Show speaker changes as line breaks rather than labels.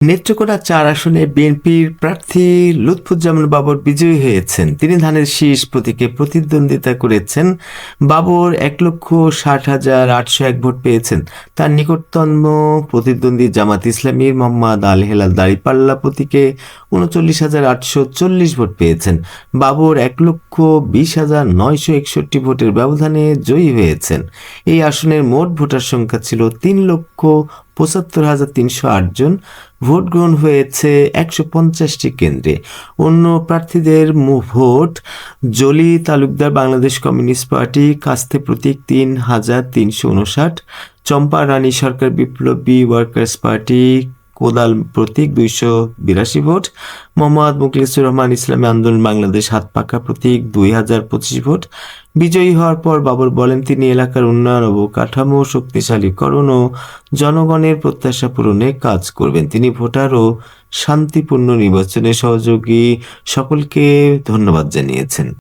নেত্রকোনা ৪ আসনে বিএনপির প্রার্থী লুৎফুজ্জামান বাবর বিজয়ী হয়েছেন। তিনি ধানের শীষ প্রতীকে প্রতিদ্বন্দ্বিতা করেছেন। বাবর ১,৬০,৮০১ ভোট পেয়েছেন। তার নিকটতম প্রতিদ্বন্দ্বী জামাত ইসলামীর মোহাম্মদ আল হেলাল দাঁড়িপাল্লা প্রতীকে ৩৯,৮৪০ ভোট পেয়েছেন। বাবর ১,২০,৯৬১ ভোটের ব্যবধানে জয়ী হয়েছেন। এই আসনের মোট ভোটার সংখ্যা ছিল ৩,৭৫,৩০৮ জন। ভোট গ্রহণ হয়েছে ১৫০টি কেন্দ্রে। অন্য প্রার্থীদের ভোট: জলি তালুকদার বাংলাদেশ কমিউনিস্ট পার্টি, কাস্তে প্রতীক ৩,৩৫৯, চম্পা রানী সরকার বিপ্লবী ওয়ার্কার্স পার্টি, কোদাল প্রতীক ২৮২ ভোট, মোহাম্মদ মুখলিসুর রহমান ইসলামী আন্দোলন বাংলাদেশ হাতপাখা প্রতীক ২,০২৫ ভোট। বিজয়ী হওয়ার পর বাবর বলেন তিনি এলাকার উন্নয়ন, অবকাঠামো শক্তিশালীকরণ ও জনগণের প্রত্যাশা পূরণে কাজ করবেন। তিনি ভোটার ও শান্তিপূর্ণ নির্বাচনে সহযোগী সকলকে ধন্যবাদ জানিয়েছেন।